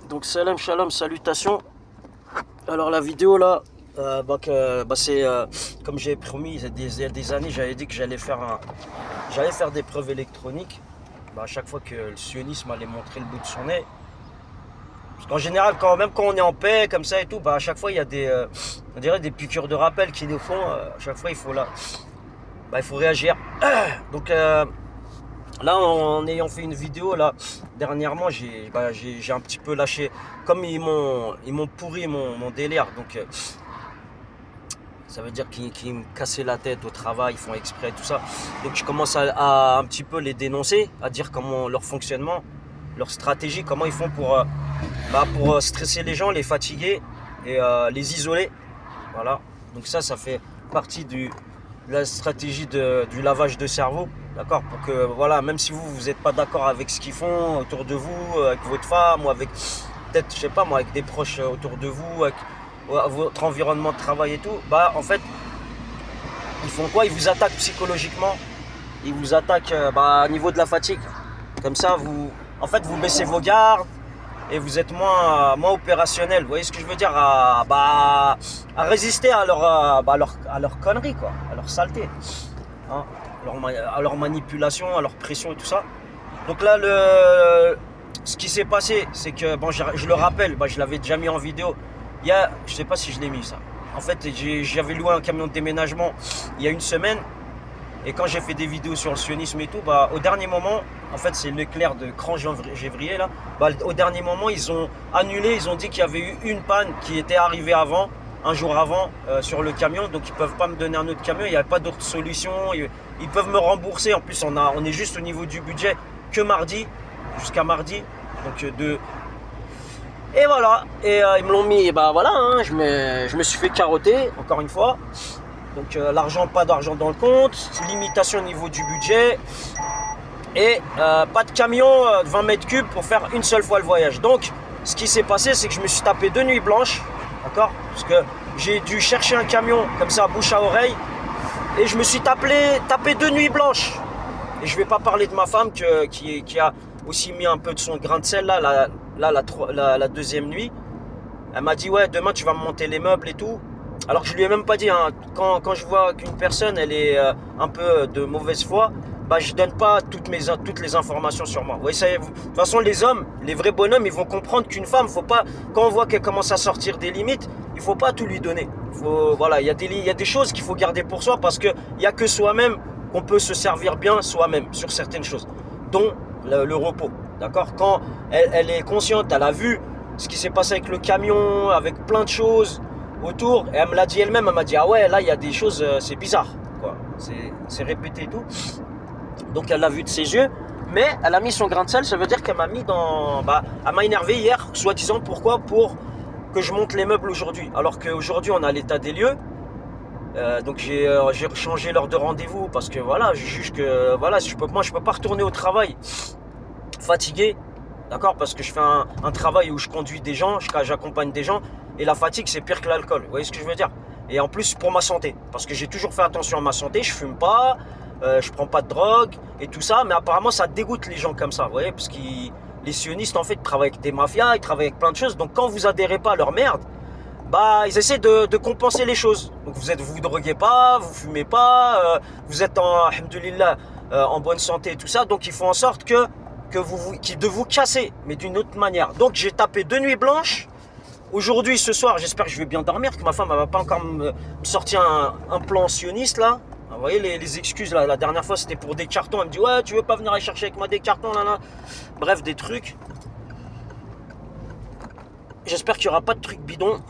Donc salam shalom, salutations. Alors la vidéo là, c'est comme j'ai promis il y a des années, j'avais dit que j'allais faire des preuves électroniques. À chaque fois que le sionisme allait montrer le bout de son nez. Parce qu'en général, même quand on est en paix comme ça et tout, à chaque fois il y a on dirait des piqûres de rappel qui nous font. À chaque fois il faut réagir. Donc là, en ayant fait une vidéo là dernièrement, j'ai un petit peu lâché. Comme ils m'ont pourri mon délire, donc ça veut dire qu'ils me cassaient la tête au travail, ils font exprès, tout ça. Donc je commence à un petit peu les dénoncer, à dire comment leur fonctionnement, leur stratégie, comment ils font pour stresser les gens, les fatiguer et les isoler. Voilà. Donc ça fait partie de la stratégie du lavage de cerveau. D'accord, pour que voilà, même si vous n'êtes pas d'accord avec ce qu'ils font autour de vous, avec votre femme ou avec peut-être, je sais pas moi, avec des proches autour de vous, avec votre environnement de travail et tout, en fait, ils font quoi? Ils vous attaquent psychologiquement, ils vous attaquent au niveau de la fatigue. Comme ça, en fait, vous baissez vos gardes et vous êtes moins opérationnel. Vous voyez ce que je veux dire? À résister à leur conneries, quoi, à leur saleté. Hein, à leur manipulation, à leur pression et tout ça. Donc là, ce qui s'est passé, c'est que, je le rappelle, je l'avais déjà mis en vidéo. Je sais pas si je l'ai mis ça. En fait, j'avais loué un camion de déménagement il y a une semaine. Et quand j'ai fait des vidéos sur le sionisme et tout, au dernier moment, en fait, c'est Leclerc de Cran-Gévrier là. Au dernier moment, ils ont annulé, ils ont dit qu'il y avait eu une panne qui était arrivée avant. Un jour avant sur le camion, donc ils peuvent pas me donner un autre camion, il n'y a pas d'autre solution, ils peuvent me rembourser, en plus on est juste au niveau du budget que mardi, jusqu'à mardi, donc et voilà, et ils me l'ont mis, voilà, hein, je me suis fait carotter, encore une fois, donc pas d'argent dans le compte, limitation au niveau du budget, et pas de camion de 20 mètres cubes pour faire une seule fois le voyage. Donc ce qui s'est passé, c'est que je me suis tapé 2 nuits blanches. D'accord? Parce que j'ai dû chercher un camion comme ça, bouche à oreille. Et je me suis tapé 2 nuits blanches. Et je vais pas parler de ma femme qui a aussi mis un peu de son grain de sel là, la deuxième nuit. Elle m'a dit ouais, demain tu vas me monter les meubles et tout. Alors je lui ai même pas dit, hein, quand je vois qu'une personne elle est un peu de mauvaise foi, je donne pas toutes les informations sur moi. Vous voyez, de toute façon, les hommes, les vrais bonhommes, ils vont comprendre qu'une femme, faut pas, quand on voit qu'elle commence à sortir des limites, il faut pas tout lui donner. Voilà, il y a des choses qu'il faut garder pour soi parce que il y a que soi-même qu'on peut se servir bien soi-même sur certaines choses, dont le repos. D'accord? Quand elle est consciente, elle a vu ce qui s'est passé avec le camion, avec plein de choses autour, et elle me l'a dit elle-même, elle m'a dit ah ouais, là il y a des choses, c'est bizarre, quoi. C'est répété et tout. Donc elle l'a vu de ses yeux, mais elle a mis son grain de sel, ça veut dire qu'elle m'a mis elle m'a énervé hier, soi-disant pourquoi? Pour que je monte les meubles aujourd'hui. Alors qu'aujourd'hui on a l'état des lieux, donc j'ai changé l'heure de rendez-vous parce que voilà, je juge que voilà, moi je peux pas retourner au travail fatigué, d'accord, parce que je fais un travail où je conduis des gens, j'accompagne des gens, et la fatigue c'est pire que l'alcool, vous voyez ce que je veux dire? Et en plus pour ma santé, parce que j'ai toujours fait attention à ma santé, je fume pas, je prends pas de drogue et tout ça, mais apparemment ça dégoûte les gens comme ça, vous voyez, parce que les sionistes en fait travaillent avec des mafias, ils travaillent avec plein de choses, donc quand vous adhérez pas à leur merde, ils essaient de compenser les choses. Donc vous droguez pas, vous fumez pas, vous êtes alhamdoulilah, en bonne santé et tout ça, donc ils font en sorte de vous casser, mais d'une autre manière. Donc j'ai tapé 2 nuits blanches. Aujourd'hui, ce soir, j'espère que je vais bien dormir, que ma femme ne va pas encore me sortir un plan sioniste là. Vous voyez les excuses là, la dernière fois c'était pour des cartons, elle me dit ouais, tu veux pas venir aller chercher avec moi des cartons là. Bref, des trucs. J'espère qu'il n'y aura pas de trucs bidons.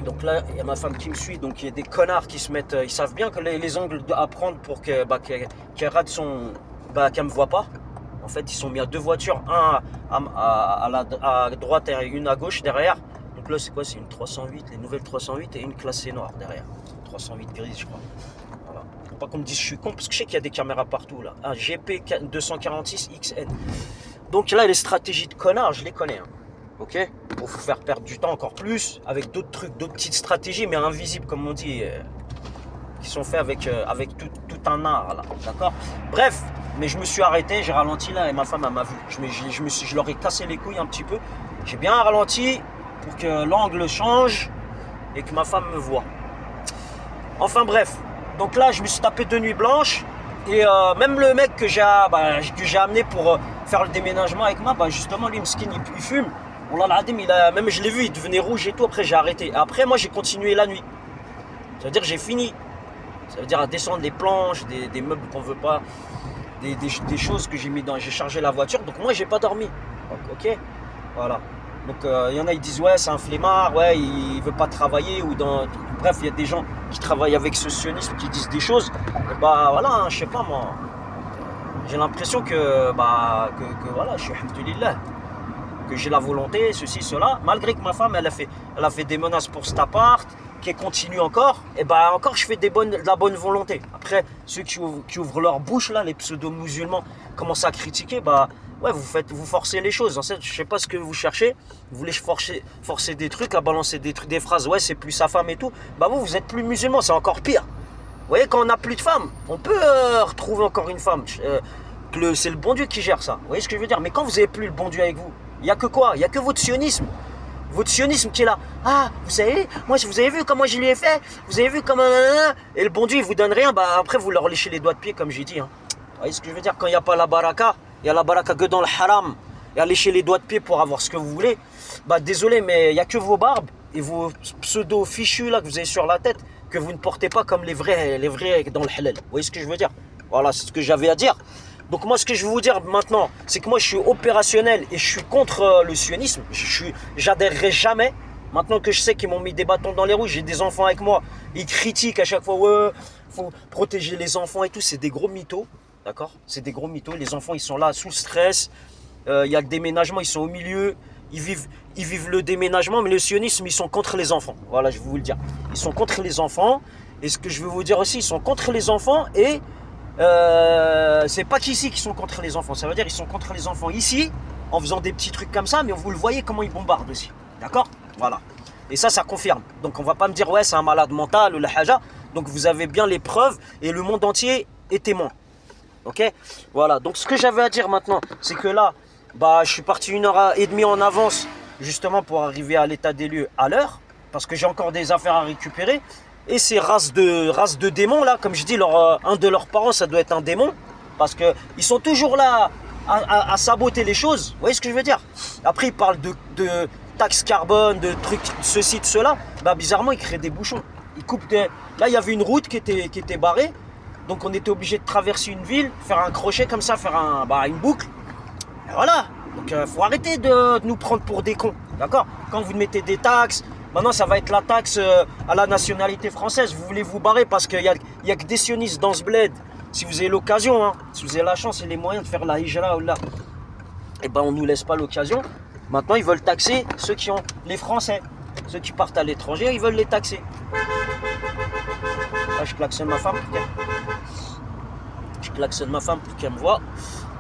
Donc là, il y a ma femme qui me suit, donc il y a des connards qui se mettent, ils savent bien que les angles à prendre pour qu'elle rate qu'elle me voit pas. En fait, ils sont mis à 2 voitures, un à droite et une à gauche derrière. Donc là, c'est quoi? C'est une 308, les nouvelles 308 et une classée noire derrière. 308 grise, je crois. Voilà. Faut pas qu'on me dise que je suis con, parce que je sais qu'il y a des caméras partout là. Un GP 246 XN. Donc là, les stratégies de connards, je les connais. Hein. Ok? Pour vous faire perdre du temps encore plus, avec d'autres trucs, d'autres petites stratégies, mais invisibles, comme on dit, qui sont faits avec tout un art là. D'accord? Bref. Mais je me suis arrêté, j'ai ralenti là et ma femme elle m'a vu. Je leur ai cassé les couilles un petit peu. J'ai bien ralenti pour que l'angle change et que ma femme me voie. Enfin bref, donc là je me suis tapé 2 nuits blanches. Et même le mec que j'ai amené pour faire le déménagement avec moi, justement lui, Mskin, il fume. Même je l'ai vu, il devenait rouge et tout, après j'ai arrêté. Après moi j'ai continué la nuit. Ça veut dire j'ai fini. Ça veut dire à descendre les planches, des meubles qu'on veut pas, des choses que j'ai mis dans. J'ai chargé la voiture, donc moi j'ai pas dormi. Ok. Voilà. Donc il y en a, ils disent ouais c'est un flemmard, ouais il veut pas travailler ou dans. Bref, il y a des gens qui travaillent avec ce sionisme qui disent des choses. Et voilà, hein, je sais pas moi. J'ai l'impression que voilà, je suis alhamdoulilah, que j'ai la volonté, ceci, cela, malgré que ma femme elle a fait des menaces pour cet appart, qui continue encore, et encore je fais de la bonne volonté. Après, ceux qui ouvrent leur bouche là, les pseudo-musulmans, commencent à critiquer, ouais, vous forcez les choses. En fait, je sais pas ce que vous cherchez. Vous voulez forcer des trucs, à balancer des phrases. Ouais, c'est plus sa femme et tout. Vous êtes plus musulman, c'est encore pire. Vous voyez, quand on n'a plus de femmes, on peut retrouver encore une femme. C'est le bon Dieu qui gère ça. Vous voyez ce que je veux dire? Mais quand vous n'avez plus le bon Dieu avec vous, il n'y a que quoi? Il n'y a que votre sionisme. Votre sionisme qui est là. Ah, vous savez, moi, vous avez vu comment je lui ai fait? Vous avez vu comment... Et le bon Dieu, il vous donne rien. Après, vous leur léchez les doigts de pied, comme j'ai dit. Hein. Vous voyez ce que je veux dire? Quand il n'y a pas la baraka, il y a la baraka que dans le haram, et à lécher les doigts de pied pour avoir ce que vous voulez, désolé, mais il n'y a que vos barbes et vos pseudo fichus là que vous avez sur la tête que vous ne portez pas comme les vrais dans le halal. Vous voyez ce que je veux dire? Voilà, c'est ce que j'avais à dire. Donc moi, ce que je vais vous dire maintenant, c'est que moi, je suis opérationnel et je suis contre le sionisme. J'adhérerai jamais. Maintenant que je sais qu'ils m'ont mis des bâtons dans les roues, j'ai des enfants avec moi, ils critiquent à chaque fois, ouais, faut protéger les enfants et tout, c'est des gros mythos. D'accord? C'est des gros mythos. Les enfants, ils sont là sous stress. Il y a le déménagement, ils sont au milieu. Ils vivent le déménagement, mais le sionisme, ils sont contre les enfants. Voilà, je vais vous le dire. Ils sont contre les enfants. Et ce que je veux vous dire aussi, ils sont contre les enfants. Et c'est pas qu'ici qu'ils sont contre les enfants. Ça veut dire qu'ils sont contre les enfants ici, en faisant des petits trucs comme ça. Mais vous le voyez comment ils bombardent aussi. D'accord? Voilà. Et ça confirme. Donc on va pas me dire, ouais, c'est un malade mental ou la haja. Donc vous avez bien les preuves. Et le monde entier est témoin. Ok, voilà, donc ce que j'avais à dire maintenant, c'est que là, je suis parti 1h30 en avance, justement pour arriver à l'état des lieux à l'heure, parce que j'ai encore des affaires à récupérer. Et ces races de démons là, comme je dis, un de leurs parents, ça doit être un démon, parce qu'ils sont toujours là à saboter les choses. Vous voyez ce que je veux dire? Après, ils parlent de taxes carbone, de trucs, ceci, de cela. Bizarrement, ils créent des bouchons. Ils coupent Là, il y avait une route qui était barrée. Donc on était obligé de traverser une ville, faire un crochet comme ça, faire une boucle. Et voilà. Donc faut arrêter de nous prendre pour des cons. D'accord? Quand vous mettez des taxes, maintenant ça va être la taxe à la nationalité française. Vous voulez vous barrer parce qu'il y a que des sionistes dans ce bled. Si vous avez l'occasion, hein, si vous avez la chance et les moyens de faire la hijra ou là, on ne nous laisse pas l'occasion. Maintenant ils veulent taxer les Français. Ceux qui partent à l'étranger, ils veulent les taxer. Là je klaxonne ma femme pour qu'elle me voie.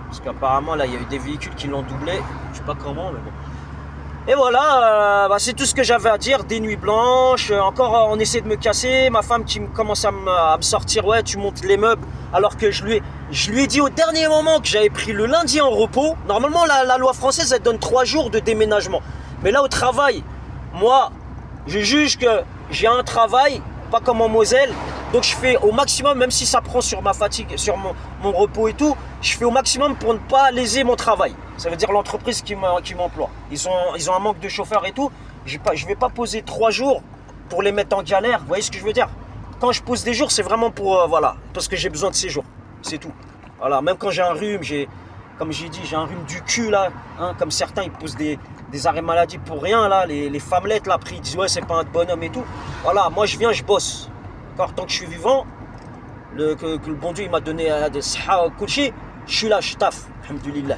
Parce qu'apparemment, là, il y a eu des véhicules qui l'ont doublé. Je sais pas comment, mais bon. Et voilà, c'est tout ce que j'avais à dire. Des nuits blanches. Encore, on essaie de me casser. Ma femme qui commence à me sortir. Ouais, tu montes les meubles. Alors que je lui ai dit au dernier moment que j'avais pris le lundi en repos. Normalement, la loi française, elle donne 3 jours de déménagement. Mais là, au travail, moi, je juge que j'ai un travail, pas comme en Moselle. Donc je fais au maximum, même si ça prend sur ma fatigue, sur mon repos et tout, je fais au maximum pour ne pas léser mon travail. Ça veut dire l'entreprise qui m'emploie. Ils ont un manque de chauffeurs et tout. Je ne vais pas poser 3 jours pour les mettre en galère. Vous voyez ce que je veux dire? Quand je pose des jours, c'est vraiment pour, parce que j'ai besoin de ces jours. C'est tout. Voilà, même quand j'ai un rhume, comme j'ai dit, j'ai un rhume du cul là. Hein, comme certains, ils posent des arrêts maladie pour rien là. Les femmelettes là, après ils disent ouais, c'est pas un bonhomme et tout. Voilà, moi je viens, je bosse. Tant que je suis vivant, que le bon Dieu il m'a donné des saha kulchi, je suis là, je taffe, alhamdoulilah.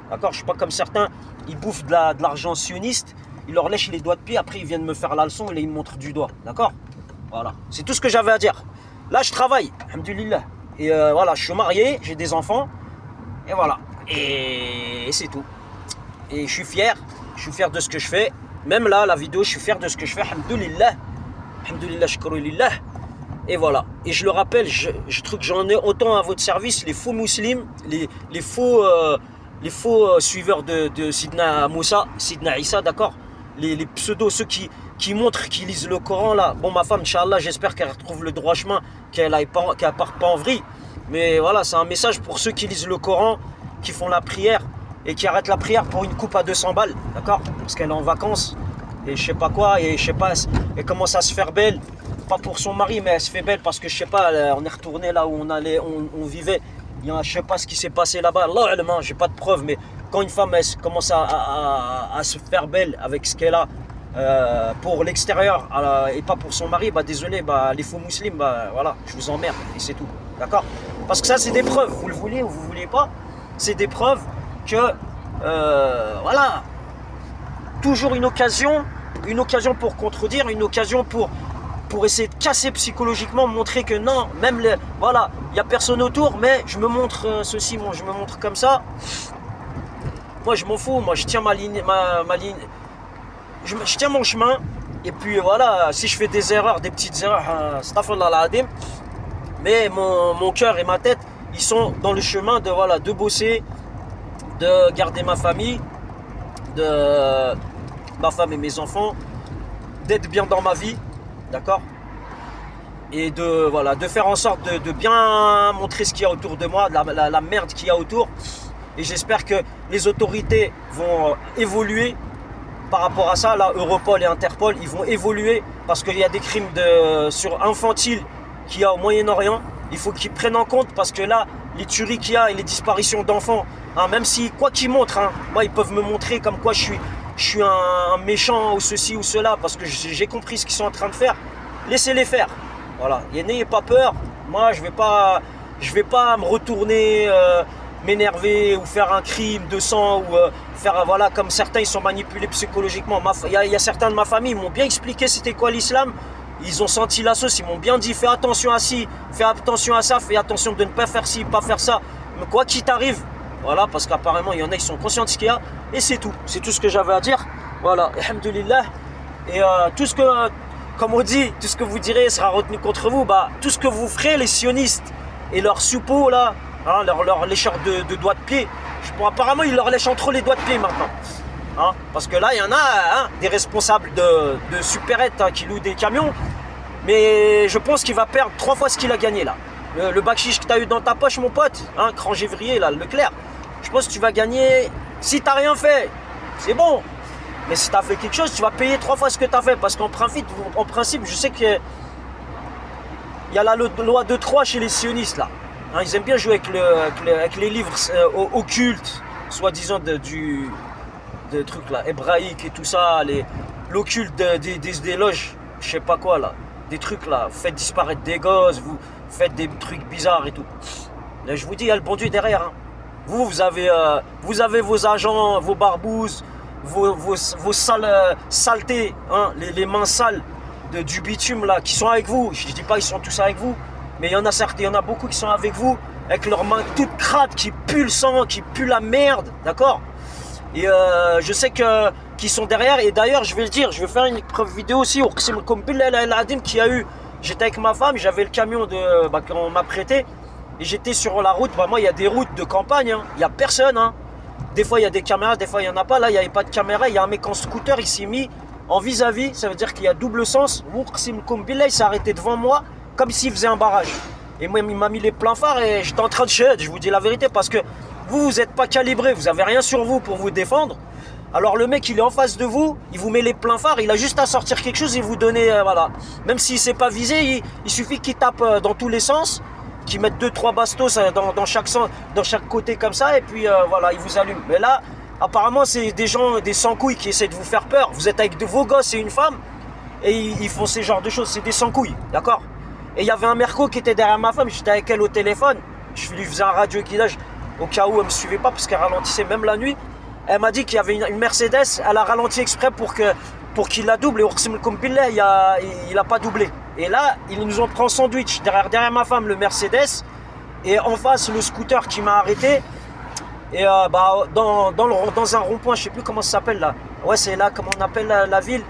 D'accord, je suis pas comme certains, ils bouffent de l'argent sioniste, ils leur lèchent les doigts de pied, après ils viennent me faire la leçon et ils me montrent du doigt. D'accord? Voilà, c'est tout ce que j'avais à dire. Là, je travaille, alhamdoulilah. Et voilà, je suis marié, j'ai des enfants, et voilà. Et c'est tout. Et je suis fier de ce que je fais. Même là, la vidéo, je suis fier de ce que je fais, alhamdoulilah. Alhamdoulilah, shukru lillah. Et voilà. Et je le rappelle, je trouve que j'en ai autant à votre service, les faux musulmans, les faux, suiveurs de Sidna Moussa, Sidna Issa, d'accord, les pseudos, ceux qui montrent qu'ils lisent le Coran là. Bon, ma femme, Inch'Allah, j'espère qu'elle retrouve le droit chemin, qu'elle parte pas en vrille. Mais voilà, c'est un message pour ceux qui lisent le Coran, qui font la prière et qui arrêtent la prière pour une coupe à 200 balles, d'accord, parce qu'elle est en vacances et je sais pas quoi, et je sais pas, elle commence à se faire belle. Pas pour son mari, mais elle se fait belle parce que je sais pas, on est retourné là où on vivait. Je sais pas ce qui s'est passé là-bas. Allah, j'ai pas de preuves, mais quand une femme elle commence à se faire belle avec ce qu'elle a pour l'extérieur et pas pour son mari, bah désolé, bah les faux musulmans, bah voilà, je vous emmerde et c'est tout, d'accord. Parce que ça c'est des preuves, vous le voulez ou vous voulez pas, c'est des preuves que voilà, toujours une occasion pour contredire, une occasion pour essayer de casser psychologiquement, montrer que non, même voilà, il n'y a personne autour, mais je me montre ceci, je me montre comme ça. Moi je m'en fous, moi je tiens ma ligne, je tiens mon chemin, et puis voilà, si je fais des erreurs, des petites erreurs, astaghfirullah al-azim, mais mon cœur et ma tête, ils sont dans le chemin de, voilà, de bosser, de garder ma famille, de ma femme et mes enfants, d'être bien dans ma vie. D'accord. Et de faire en sorte de bien montrer ce qu'il y a autour de moi, la merde qu'il y a autour. Et j'espère que les autorités vont évoluer par rapport à ça. Là, Europol et Interpol, ils vont évoluer parce qu'il y a des crimes sur infantiles qu'il y a au Moyen-Orient. Il faut qu'ils prennent en compte parce que là, les tueries qu'il y a et les disparitions d'enfants, hein, même si, quoi qu'ils montrent, hein, moi, ils peuvent me montrer comme quoi je suis un méchant ou ceci ou cela, parce que j'ai compris ce qu'ils sont en train de faire. Laissez-les faire. Voilà. Et n'ayez pas peur. Moi, je vais pas me retourner, m'énerver ou faire un crime de sang ou faire, voilà, comme certains ils sont manipulés psychologiquement. Il y a certains de ma famille, ils m'ont bien expliqué c'était quoi l'islam. Ils ont senti la sauce, ils m'ont bien dit fais attention à ci, fais attention à ça, fais attention de ne pas faire ci, pas faire ça. Mais quoi qu'il t'arrive, voilà, parce qu'apparemment il y en a qui sont conscients de ce qu'il y a, et c'est tout ce que j'avais à dire. Voilà, alhamdoulilah. Et tout ce que, comme on dit, tout ce que vous direz sera retenu contre vous. Bah, tout ce que vous ferez, les sionistes et leurs suppôts là, hein, leur lécheur de doigts de pied, bon, apparemment ils leur lèchent entre les doigts de pied maintenant. Hein, parce que là, il y en a, hein, des responsables de supérettes, hein, qui louent des camions. Mais je pense qu'il va perdre 3 fois ce qu'il a gagné là. Le bakchich que tu as eu dans ta poche, mon pote, hein, Crangévrier, là, Leclerc, je pense que tu vas gagner. Si tu n'as rien fait, c'est bon. Mais si tu as fait quelque chose, tu vas payer 3 fois ce que tu as fait. Parce qu'en principe, je sais qu'il y a la loi de 3 chez les sionistes là. Hein, ils aiment bien jouer avec les livres occultes, soi-disant de trucs là, hébraïques et tout ça, l'occulte des loges, je sais pas quoi là, des trucs là, vous faites disparaître des gosses, vous faites des trucs bizarres et tout. Là, je vous dis, il y a le bon Dieu derrière. Hein. Vous avez vos agents, vos barbouzes, vos saletés, hein, les mains sales du bitume là, qui sont avec vous. Je dis pas ils sont tous avec vous, mais il y en a beaucoup qui sont avec vous, avec leurs mains toutes crades, qui puent le sang, qui puent la merde, d'accord. Et je sais qu'ils sont derrière. Et d'ailleurs, je vais le dire, je vais faire une preuve vidéo aussi. Qui a eu, j'étais avec ma femme, j'avais le camion qu'on m'a prêté. Et j'étais sur la route. Bah, moi, il y a des routes de campagne. Hein. Il n'y a personne. Hein. Des fois, il y a des caméras, des fois, il n'y en a pas. Là, il n'y avait pas de caméra. Il y a un mec en scooter, il s'est mis en vis-à-vis. Ça veut dire qu'il y a double sens. Il s'est arrêté devant moi comme s'il faisait un barrage. Et moi, il m'a mis les pleins phares et j'étais en train de chier. Je vous dis la vérité parce que vous n'êtes pas calibré, vous n'avez rien sur vous pour vous défendre. Alors le mec, il est en face de vous, il vous met les pleins phares, il a juste à sortir quelque chose et vous donner, voilà. Même s'il ne s'est pas visé, il suffit qu'il tape dans tous les sens, qu'il mette 2-3 bastos dans chaque côté comme ça, et puis voilà, il vous allume. Mais là, apparemment, c'est des gens, des sans-couilles qui essaient de vous faire peur. Vous êtes avec vos gosses et une femme, et ils font ces genres de choses, c'est des sans-couilles, d'accord. Et il y avait un merco qui était derrière ma femme, j'étais avec elle au téléphone, je lui faisais un radio-guidage, au cas où elle ne me suivait pas parce qu'elle ralentissait même la nuit. Elle m'a dit qu'il y avait une Mercedes, elle a ralenti exprès pour qu'il la double. Et Ursim Kombillah, il a pas doublé. Et là, ils nous ont pris en sandwich. Derrière ma femme, le Mercedes. Et en face, le scooter qui m'a arrêté. Et dans un rond-point, je sais plus comment ça s'appelle là. Ouais, c'est là, comment on appelle la ville.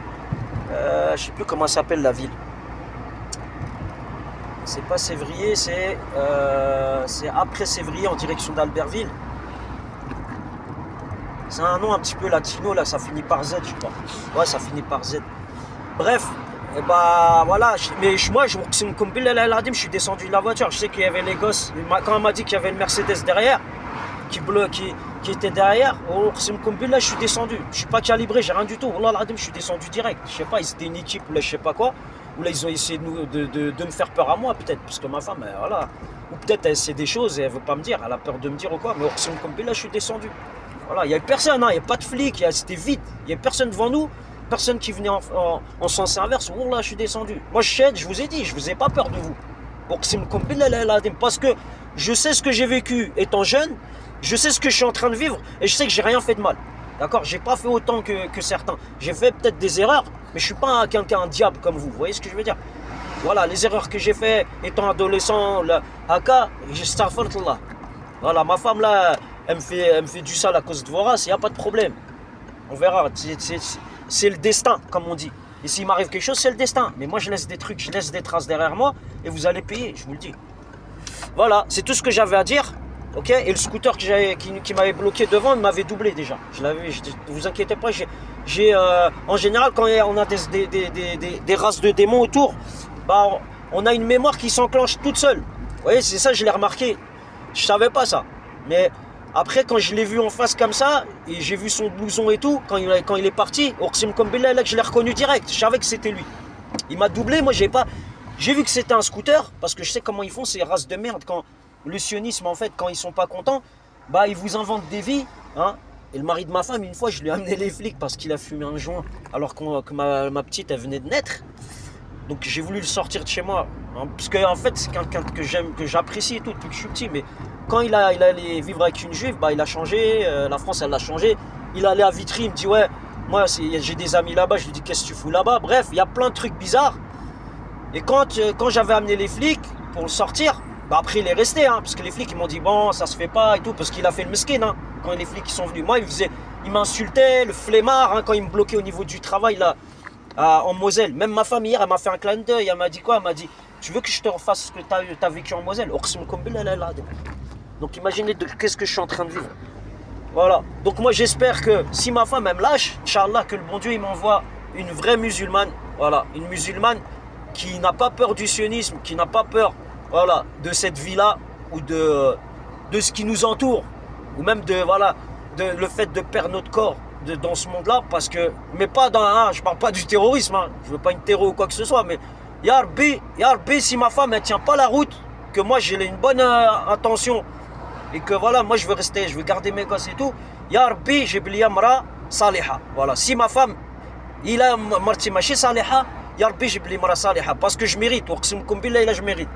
Je sais plus comment ça s'appelle la ville. C'est pas Sévrier, c'est après Sévrier en direction d'Albertville. C'est un nom un petit peu latino, là, ça finit par Z, je crois. Ouais, ça finit par Z. Bref, et bah voilà, mais moi, je suis descendu de la voiture. Je sais qu'il y avait les gosses. Quand on m'a dit qu'il y avait le Mercedes derrière, qui était derrière, là, je suis descendu. Je suis pas calibré, j'ai rien du tout. Je suis descendu direct. Je sais pas, ils étaient une équipe, là, je sais pas quoi. Ou là, ils ont essayé de me faire peur à moi, peut-être, parce que ma femme, voilà. Ou peut-être elle sait des choses et elle veut pas me dire, elle a peur de me dire ou quoi. Mais là, je suis descendu. Voilà, il n'y avait personne, hein, il n'y a pas de flic, c'était vite. Il n'y avait personne devant nous, personne qui venait en sens inverse. Oh là, je suis descendu. Moi, je vous ai dit, je vous ai pas peur de vous. Parce que je sais ce que j'ai vécu étant jeune, je sais ce que je suis en train de vivre et je sais que j'ai rien fait de mal. D'accord, j'ai pas fait autant que certains. J'ai fait peut-être des erreurs, mais je suis pas un diable comme vous. Vous voyez ce que je veux dire? Voilà, les erreurs que j'ai fait étant adolescent, là, Haka, j'astaghfirullah. Voilà, ma femme là, elle me fait du sale à cause de Voras, il n'y a pas de problème. On verra, c'est le destin, comme on dit. Et s'il m'arrive quelque chose, c'est le destin. Mais moi, je laisse des trucs, je laisse des traces derrière moi et vous allez payer, je vous le dis. Voilà, c'est tout ce que j'avais à dire. Ok, et le scooter qui m'avait bloqué devant, il m'avait doublé déjà. Vous inquiétez pas, en général, quand on a des races de démons autour, bah, on a une mémoire qui s'enclenche toute seule. Vous voyez, c'est ça, je l'ai remarqué. Je savais pas ça. Mais après, quand je l'ai vu en face comme ça, et j'ai vu son blouson et tout, quand il est parti, Orsim Kombilla, là, je l'ai reconnu direct. Je savais que c'était lui. Il m'a doublé, moi, j'ai vu que c'était un scooter, parce que je sais comment ils font ces races de merde. Quand le sionisme, en fait, quand ils sont pas contents, bah, ils vous inventent des vies. Hein. Et le mari de ma femme, une fois, je lui ai amené les flics parce qu'il a fumé un joint, alors que ma petite, elle venait de naître. Donc j'ai voulu le sortir de chez moi, hein, parce qu'en en fait c'est quelqu'un que j'aime, que j'apprécie et tout depuis que je suis petit. Mais quand il allait vivre avec une juive, bah il a changé, la France elle l'a changé. Il allait à Vitry, il me dit ouais, moi j'ai des amis là-bas, je lui dis qu'est-ce que tu fous là-bas. Bref, il y a plein de trucs bizarres. Et quand j'avais amené les flics pour le sortir, bah après il est resté, hein, parce que les flics ils m'ont dit bon ça se fait pas et tout, parce qu'il a fait le mesquin, hein, quand les flics ils sont venus. Moi il m'insultait, le flemmard, hein, quand il me bloquait au niveau du travail là. En Moselle. Même ma femme hier, elle m'a fait un clin d'œil. Elle m'a dit quoi? Elle m'a dit tu veux que je te refasse ce que tu as vécu en Moselle? Donc imaginez qu'est-ce que je suis en train de vivre. Voilà. Donc moi j'espère que si ma femme elle me lâche, Inch'Allah, que le bon Dieu il m'envoie une vraie musulmane. Voilà. Une musulmane qui n'a pas peur du sionisme, qui n'a pas peur, voilà, de cette vie-là ou de ce qui nous entoure. Ou même le fait de perdre notre corps. Dans ce monde-là, parce que, mais pas je parle pas du terrorisme, hein, je veux pas une terror ou quoi que ce soit, mais Ya Rabbi, si ma femme elle tient pas la route, que moi j'ai une bonne intention et que voilà, moi je veux garder mes gosses et tout, Ya Rabbi, j'ai mara saliha. Voilà, si ma femme il a marti machi saliha, Ya Rabbi, j'ai mara saliha, parce que je mérite, je mérite.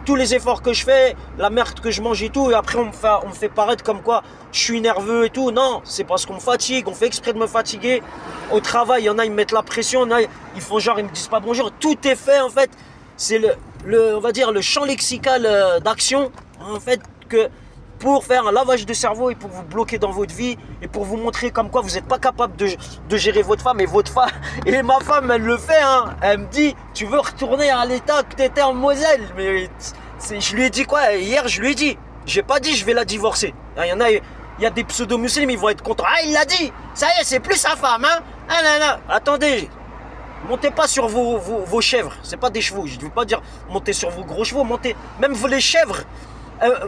Tous les efforts que je fais, la merde que je mange et tout, et après on me fait paraître comme quoi je suis nerveux et tout. Non, c'est parce qu'on me fatigue, on fait exprès de me fatiguer. Au travail, il y en a, ils me mettent la pression, il y en a, ils font genre, ils me disent pas bonjour. Tout est fait en fait, c'est on va dire le champ lexical d'action, en fait, que pour faire un lavage de cerveau et pour vous bloquer dans votre vie et pour vous montrer comme quoi vous n'êtes pas capable de gérer votre femme et ma femme elle le fait, hein. Elle me dit tu veux retourner à l'état que tu étais en Moselle, mais je lui ai dit quoi hier, je lui ai dit, j'ai pas dit je vais la divorcer. Il y a des pseudo-musulmans, ils vont être contents. Ah, il l'a dit, ça y est, c'est plus sa femme, hein. Ah, non. Attendez, montez pas sur vos chèvres, c'est pas des chevaux, je ne veux pas dire montez sur vos gros chevaux, montez, même vous les chèvres,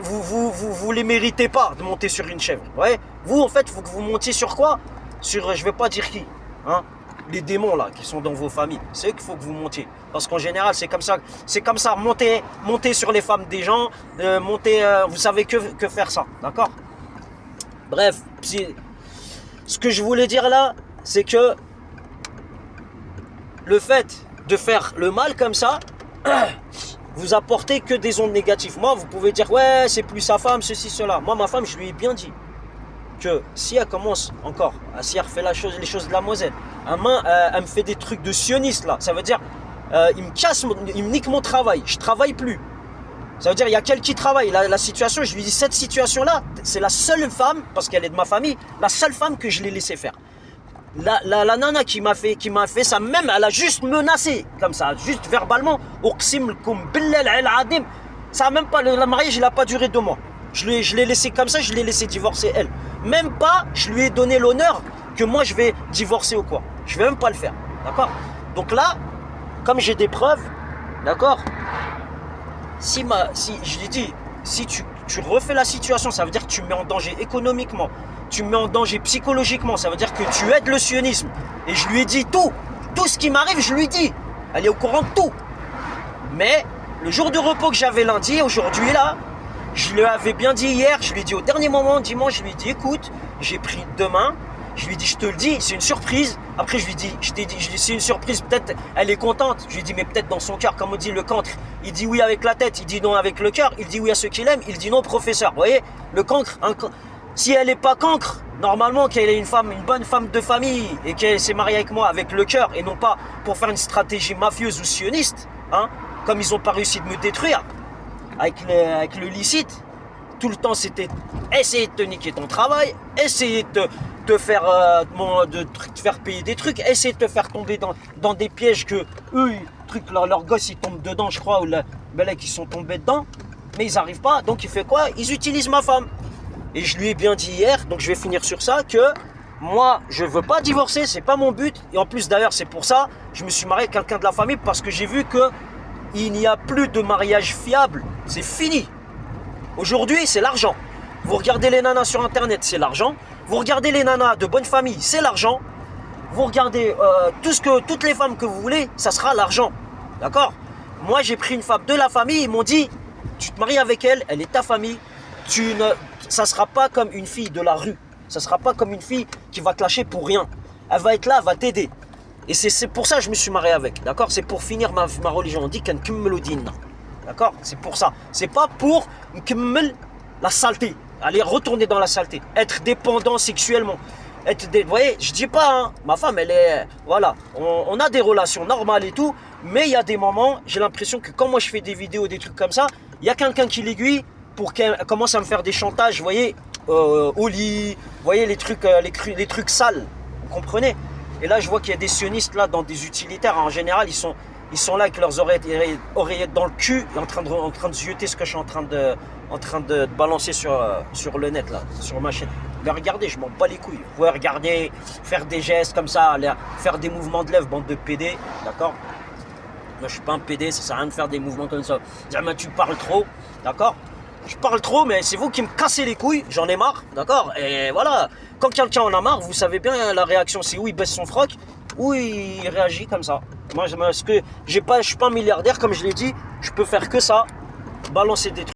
vous les méritez pas de monter sur une chèvre. Ouais. Vous en fait, il faut que vous montiez sur quoi? Sur, je vais pas dire qui, hein, les démons là qui sont dans vos familles. C'est eux qu'il faut que vous montiez. Parce qu'en général, c'est comme ça. Montez sur les femmes des gens, vous savez que faire ça, d'accord? Bref, ce que je voulais dire là, c'est que le fait de faire le mal comme ça, vous apportez que des ondes négatives. Moi, vous pouvez dire, ouais, c'est plus sa femme, ceci, cela. Moi, ma femme, je lui ai bien dit que si elle commence encore, si elle refait les choses de la Moselle, elle me fait des trucs de sioniste, là. Ça veut dire, il me nique mon travail. Je travaille plus. Ça veut dire, il y a quelqu'un qui travaille. La situation, je lui dis, cette situation-là, c'est la seule femme, parce qu'elle est de ma famille, la seule femme que je l'ai laissé faire. La nana qui m'a fait ça, même, elle a juste menacé, comme ça, juste verbalement. Ça a même pas, le mariage, il n'a pas duré 2 mois. Je l'ai laissé comme ça, je l'ai laissé divorcer elle. Même pas, je lui ai donné l'honneur que moi je vais divorcer ou quoi. Je vais même pas le faire, d'accord? Donc là, comme j'ai des preuves, d'accord? Si je lui dis, si tu refais la situation, ça veut dire que tu mets en danger économiquement, tu mets en danger psychologiquement, ça veut dire que tu aides le sionisme. Et je lui ai dit tout ce qui m'arrive, je lui dis. Elle est au courant de tout. Mais le jour de repos que j'avais lundi, aujourd'hui là, je lui avais bien dit hier, je lui ai dit au dernier moment, dimanche, je lui ai dit écoute, j'ai pris demain, je lui ai dit je te le dis, c'est une surprise. Après je lui ai dit, c'est une surprise, peut-être elle est contente. Je lui ai dit mais peut-être dans son cœur, comme on dit le cancre, il dit oui avec la tête, il dit non avec le cœur, il dit oui à ceux qu'il aime, il dit non professeur. Vous voyez, le cancre, si elle n'est pas cancre, normalement qu'elle est une bonne femme de famille et qu'elle s'est mariée avec moi avec le cœur et non pas pour faire une stratégie mafieuse ou sioniste, hein, comme ils n'ont pas réussi de me détruire avec le licite. Tout le temps c'était essayer de te niquer ton travail, essayer de te faire payer des trucs, essayer de te faire tomber dans des pièges que eux, leurs gosses ils tombent dedans, je crois, ou qui sont tombés dedans, mais ils n'arrivent pas. Donc il fait quoi? Ils utilisent ma femme. Et je lui ai bien dit hier, donc je vais finir sur ça, que moi je veux pas divorcer, c'est pas mon but. Et en plus d'ailleurs c'est pour ça je me suis marié avec quelqu'un de la famille, parce que j'ai vu que il n'y a plus de mariage fiable, c'est fini. Aujourd'hui c'est l'argent. Vous regardez les nanas sur internet, c'est l'argent. Vous regardez les nanas de bonne famille, c'est l'argent. Vous regardez toutes les femmes que vous voulez, ça sera l'argent. D'accord? Moi j'ai pris une femme de la famille, ils m'ont dit tu te maries avec elle, elle est ta famille. Ça ne sera pas comme une fille de la rue. Ça ne sera pas comme une fille qui va te lâcher pour rien. Elle va être là, elle va t'aider. Et c'est pour ça que je me suis marié avec. D'accord? C'est pour finir ma religion. On dit qu'un kummelodin. D'accord? C'est pour ça. C'est pas pour la saleté. Aller retourner dans la saleté. Être dépendant sexuellement. Vous voyez, je dis pas, hein, ma femme, elle est... Voilà. On a des relations normales et tout. Mais il y a des moments, j'ai l'impression que quand moi je fais des vidéos, des trucs comme ça, il y a quelqu'un qui l'aiguille pour qu'elle commence à me faire des chantages, vous voyez, au lit, vous voyez les trucs sales, vous comprenez? Et là, je vois qu'il y a des sionistes là dans des utilitaires. En général, ils sont là avec leurs oreillettes dans le cul et en train de zioter ce que je suis en train de balancer sur le net là, sur ma chaîne. Mais regardez, je m'en bats les couilles. Vous pouvez regarder, faire des gestes comme ça, faire des mouvements de lèvres, bande de PD, d'accord? Moi, je suis pas un PD, ça sert à rien de faire des mouvements comme ça. Dire, mais tu parles trop, d'accord? Je parle trop, mais c'est vous qui me cassez les couilles, j'en ai marre, d'accord? Et voilà, quand quelqu'un en a marre, vous savez bien la réaction, c'est où il baisse son froc, ou il réagit comme ça. Moi, je suis pas un milliardaire, comme je l'ai dit, je peux faire que ça, balancer des trucs.